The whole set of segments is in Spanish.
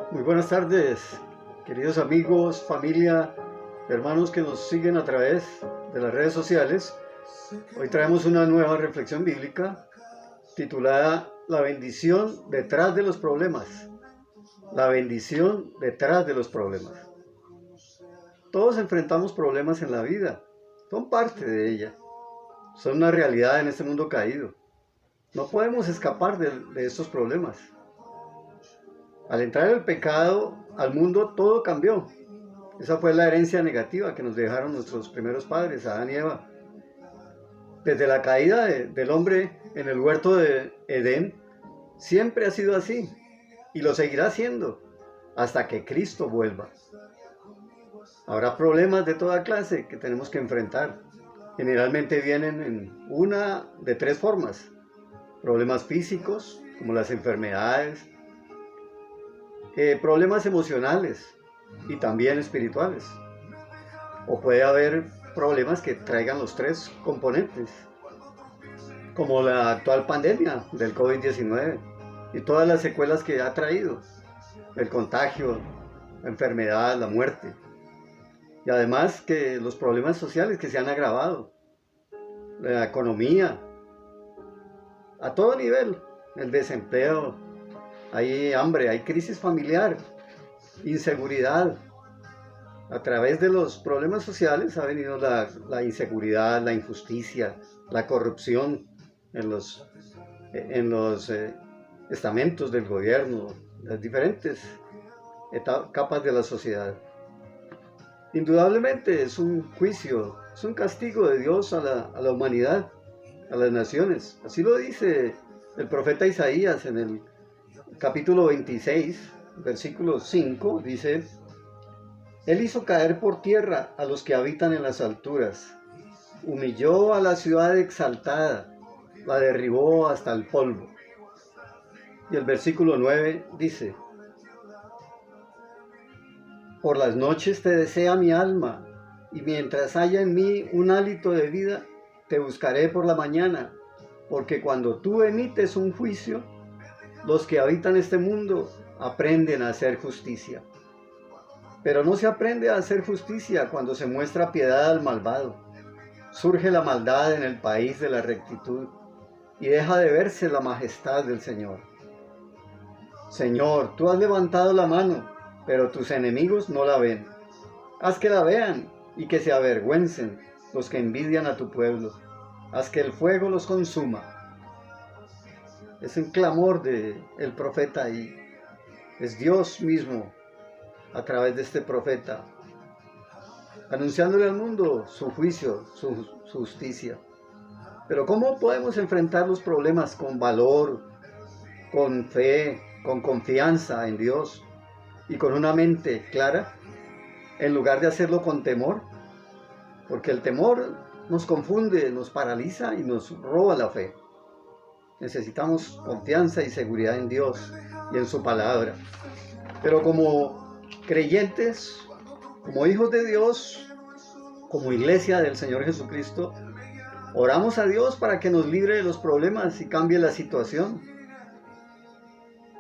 Muy buenas tardes, queridos amigos, familia, hermanos que nos siguen a través de las redes sociales. Hoy traemos una nueva reflexión bíblica titulada La bendición detrás de los problemas. La bendición detrás de los problemas. Todos enfrentamos problemas en la vida, son parte de ella, son una realidad en este mundo caído. No podemos escapar de estos problemas. Al entrar el pecado al mundo, todo cambió. Esa fue la herencia negativa que nos dejaron nuestros primeros padres, Adán y Eva. Desde la caída del hombre en el huerto de Edén, siempre ha sido así y lo seguirá siendo hasta que Cristo vuelva. Habrá problemas de toda clase que tenemos que enfrentar. Generalmente vienen en una de tres formas. Problemas físicos, como las enfermedades, problemas emocionales y también espirituales. O puede haber problemas que traigan los tres componentes, como la actual pandemia del COVID-19 y todas las secuelas que ha traído, el contagio, la enfermedad, la muerte. Y además que los problemas sociales que se han agravado, la economía, a todo nivel, el desempleo, hay hambre, hay crisis familiar, inseguridad. A través de los problemas sociales ha venido la inseguridad, la injusticia, la corrupción en los estamentos del gobierno, las diferentes capas de la sociedad. Indudablemente es un juicio, es un castigo de Dios a la humanidad, a las naciones. Así lo dice el profeta Isaías en el capítulo 26, versículo 5, dice: Él hizo caer por tierra a los que habitan en las alturas, humilló a la ciudad exaltada, la derribó hasta el polvo. Y el versículo 9 dice: Por las noches te desea mi alma, y mientras haya en mí un hálito de vida, te buscaré por la mañana, porque cuando tú emites un juicio, los que habitan este mundo aprenden a hacer justicia. Pero no se aprende a hacer justicia cuando se muestra piedad al malvado. Surge la maldad en el país de la rectitud y deja de verse la majestad del Señor. Señor, tú has levantado la mano, pero tus enemigos no la ven. Haz que la vean y que se avergüencen los que envidian a tu pueblo. Haz que el fuego los consuma. Es un clamor del profeta ahí. Es Dios mismo a través de este profeta, anunciándole al mundo su juicio, su justicia. Pero ¿cómo podemos enfrentar los problemas con valor, con fe, con confianza en Dios y con una mente clara, en lugar de hacerlo con temor? Porque el temor nos confunde, nos paraliza y nos roba la fe. Necesitamos confianza y seguridad en Dios y en su palabra. Pero como creyentes, como hijos de Dios, como iglesia del Señor Jesucristo, oramos a Dios para que nos libre de los problemas y cambie la situación.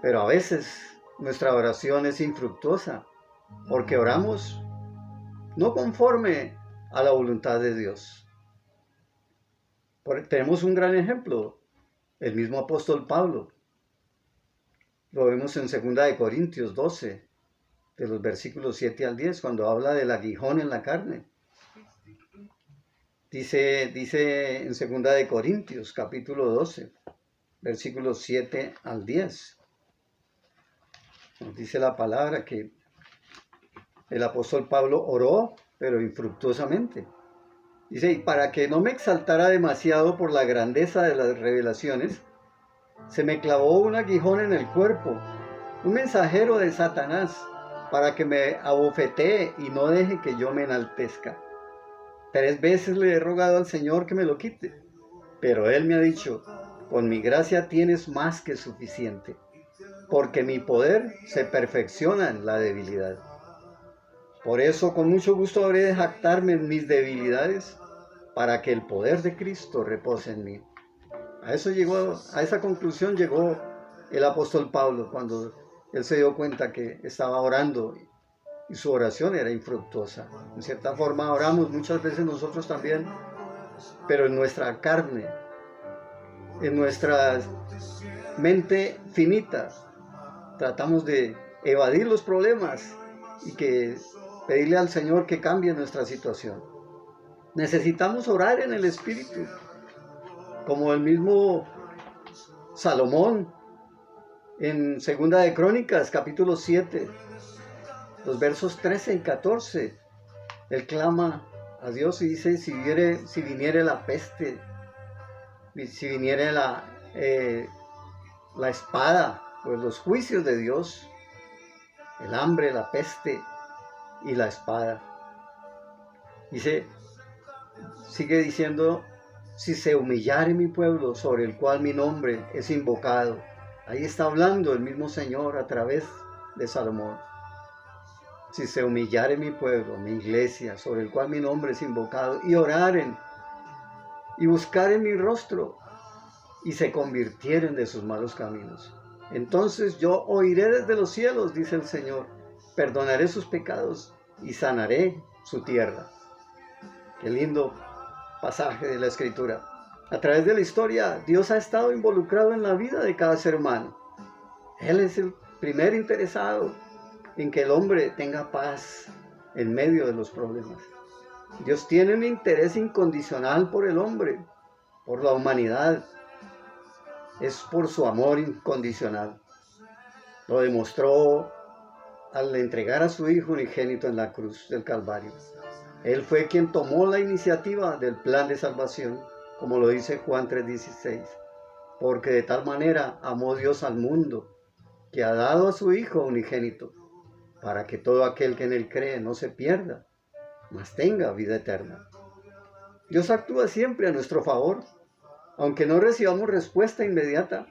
Pero a veces nuestra oración es infructuosa, porque oramos no conforme a la voluntad de Dios. Tenemos un gran ejemplo, el mismo apóstol Pablo. Lo vemos en 2 Corintios 12, de los versículos 7 al 10, cuando habla del aguijón en la carne. Dice en 2 Corintios, capítulo 12, versículos 7 al 10. Nos dice la palabra que el apóstol Pablo oró, pero infructuosamente. Dice: y para que no me exaltara demasiado por la grandeza de las revelaciones, se me clavó un aguijón en el cuerpo, un mensajero de Satanás, para que me abofetee y no deje que yo me enaltezca. 3 veces le he rogado al Señor que me lo quite, pero Él me ha dicho: con mi gracia tienes más que suficiente, porque mi poder se perfecciona en la debilidad. Por eso con mucho gusto habré de jactarme en mis debilidades, para que el poder de Cristo repose en mí. A esa conclusión llegó el apóstol Pablo cuando él se dio cuenta que estaba orando y su oración era infructuosa. En cierta forma oramos muchas veces nosotros también, pero en nuestra carne, en nuestra mente finita, tratamos de evadir los problemas y que pedirle al Señor que cambie nuestra situación. Necesitamos orar en el Espíritu, como el mismo Salomón en Segunda de Crónicas, capítulo 7, los versos 13 y 14. Él clama a Dios y dice, si viniere la peste, si viniere la espada, pues los juicios de Dios, el hambre, la peste y la espada. Sigue diciendo, si se humillare mi pueblo sobre el cual mi nombre es invocado. Ahí está hablando el mismo Señor a través de Salomón. Si se humillare mi pueblo, mi iglesia, sobre el cual mi nombre es invocado, y oraren, y buscaren mi rostro, y se convirtieren de sus malos caminos. Entonces yo oiré desde los cielos, dice el Señor, perdonaré sus pecados y sanaré su tierra. Qué lindo pasaje de la Escritura. A través de la historia, Dios ha estado involucrado en la vida de cada ser humano. Él es el primer interesado en que el hombre tenga paz en medio de los problemas. Dios tiene un interés incondicional por el hombre, por la humanidad. Es por su amor incondicional. Lo demostró al entregar a su Hijo unigénito en la cruz del Calvario. Él fue quien tomó la iniciativa del plan de salvación, como lo dice Juan 3:16. Porque de tal manera amó Dios al mundo, que ha dado a su Hijo unigénito, para que todo aquel que en él cree no se pierda, mas tenga vida eterna. Dios actúa siempre a nuestro favor, aunque no recibamos respuesta inmediata.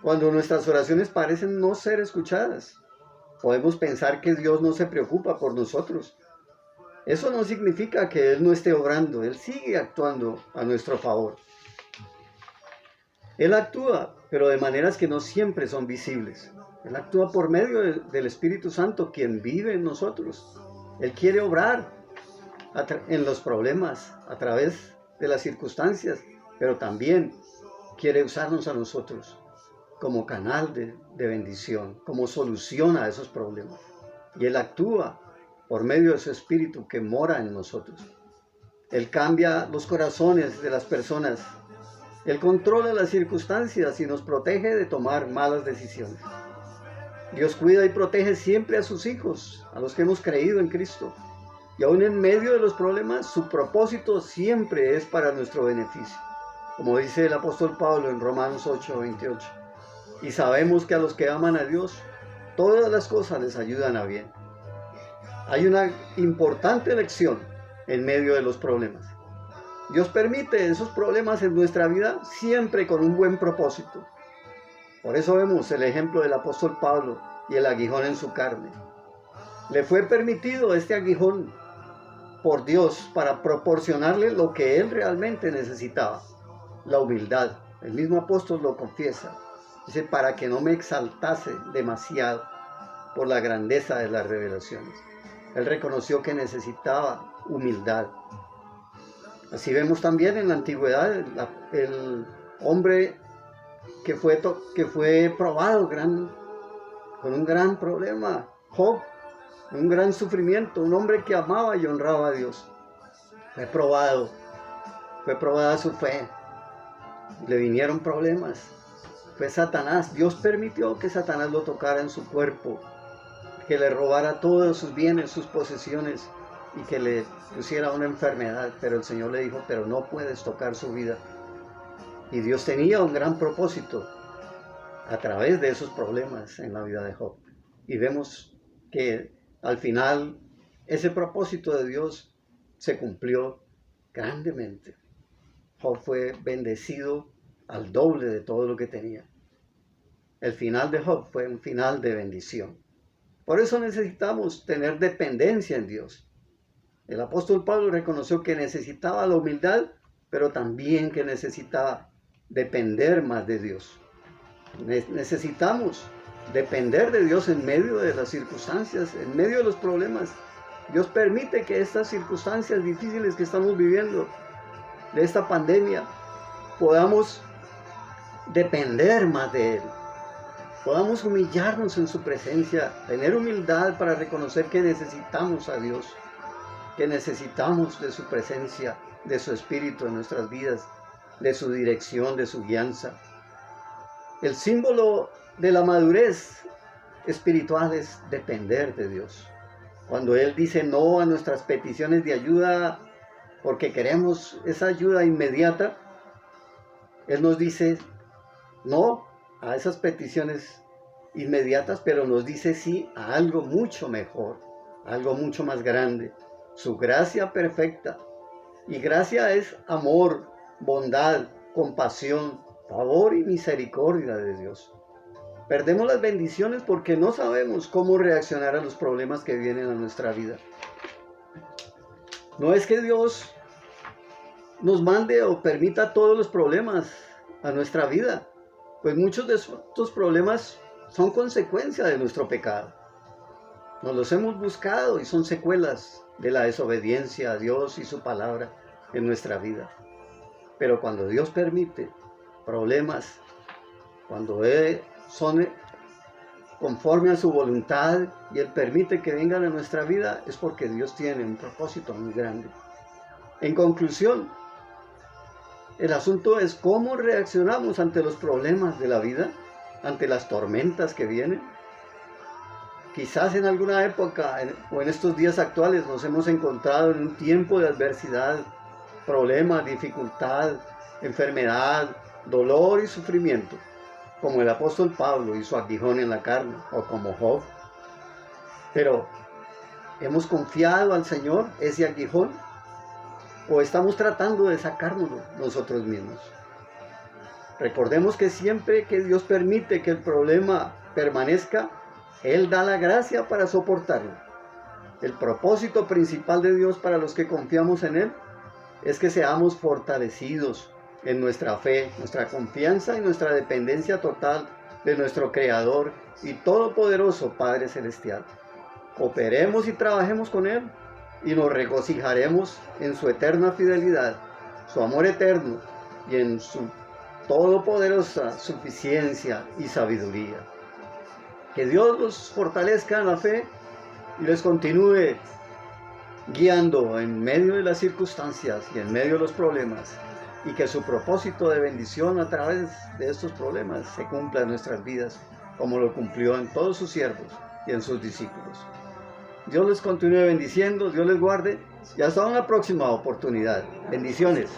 Cuando nuestras oraciones parecen no ser escuchadas, podemos pensar que Dios no se preocupa por nosotros. Eso no significa que Él no esté obrando, Él sigue actuando a nuestro favor. Él actúa, pero de maneras que no siempre son visibles. Él actúa por medio del Espíritu Santo, quien vive en nosotros. Él quiere obrar en los problemas, a través de las circunstancias, pero también quiere usarnos a nosotros como canal de bendición, como solución a esos problemas. Y Él actúa por medio de su Espíritu que mora en nosotros. Él cambia los corazones de las personas. Él controla las circunstancias y nos protege de tomar malas decisiones. Dios cuida y protege siempre a sus hijos, a los que hemos creído en Cristo. Y aún en medio de los problemas, su propósito siempre es para nuestro beneficio. Como dice el apóstol Pablo en Romanos 8:28. Y sabemos que a los que aman a Dios, todas las cosas les ayudan a bien. Hay una importante lección en medio de los problemas. Dios permite esos problemas en nuestra vida siempre con un buen propósito. Por eso vemos el ejemplo del apóstol Pablo y el aguijón en su carne. Le fue permitido este aguijón por Dios para proporcionarle lo que él realmente necesitaba, la humildad. El mismo apóstol lo confiesa. Dice, para que no me exaltase demasiado por la grandeza de las revelaciones. Él reconoció que necesitaba humildad. Así vemos también en la antigüedad el hombre que fue probado con un gran problema, Job, un gran sufrimiento, un hombre que amaba y honraba a Dios. Fue probada su fe, le vinieron problemas. Fue Satanás, Dios permitió que Satanás lo tocara en su cuerpo, que le robara todos sus bienes, sus posesiones, y que le pusiera una enfermedad, pero el Señor le dijo, pero no puedes tocar su vida. Y Dios tenía un gran propósito a través de esos problemas en la vida de Job. Y vemos que al final ese propósito de Dios se cumplió grandemente. Job fue bendecido al doble de todo lo que tenía. El final de Job fue un final de bendición. Por eso necesitamos tener dependencia en Dios. El apóstol Pablo reconoció que necesitaba la humildad, pero también que necesitaba depender más de Dios. Necesitamos depender de Dios en medio de las circunstancias, en medio de los problemas. Dios permite que estas circunstancias difíciles que estamos viviendo, de esta pandemia, podamos depender más de Él. Podamos humillarnos en su presencia, tener humildad para reconocer que necesitamos a Dios, que necesitamos de su presencia, de su espíritu en nuestras vidas, de su dirección, de su guianza. El símbolo de la madurez espiritual es depender de Dios. Cuando Él dice no a nuestras peticiones de ayuda porque queremos esa ayuda inmediata, Él nos dice no a esas peticiones inmediatas, pero nos dice sí a algo mucho mejor, algo mucho más grande, su gracia perfecta. Y gracia es amor, bondad, compasión, favor y misericordia de Dios. Perdemos las bendiciones porque no sabemos cómo reaccionar a los problemas que vienen a nuestra vida. No es que Dios nos mande o permita todos los problemas a nuestra vida, pues muchos de estos problemas son consecuencia de nuestro pecado. Nos los hemos buscado y son secuelas de la desobediencia a Dios y su palabra en nuestra vida. Pero cuando Dios permite problemas, cuando son conforme a su voluntad y Él permite que vengan a nuestra vida, es porque Dios tiene un propósito muy grande. En conclusión, el asunto es cómo reaccionamos ante los problemas de la vida, ante las tormentas que vienen. Quizás en alguna época o en estos días actuales nos hemos encontrado en un tiempo de adversidad, problemas, dificultad, enfermedad, dolor y sufrimiento, como el apóstol Pablo y su aguijón en la carne, o como Job. Pero, ¿hemos confiado al Señor ese aguijón? ¿O estamos tratando de sacárnoslo nosotros mismos? Recordemos que siempre que Dios permite que el problema permanezca, Él da la gracia para soportarlo. El propósito principal de Dios para los que confiamos en Él es que seamos fortalecidos en nuestra fe, nuestra confianza y nuestra dependencia total de nuestro Creador y Todopoderoso Padre Celestial. Cooperemos y trabajemos con Él y nos regocijaremos en su eterna fidelidad, su amor eterno y en su todopoderosa suficiencia y sabiduría. Que Dios los fortalezca en la fe y les continúe guiando en medio de las circunstancias y en medio de los problemas, y que su propósito de bendición a través de estos problemas se cumpla en nuestras vidas, como lo cumplió en todos sus siervos y en sus discípulos. Dios les continúe bendiciendo, Dios les guarde y hasta una próxima oportunidad. Bendiciones.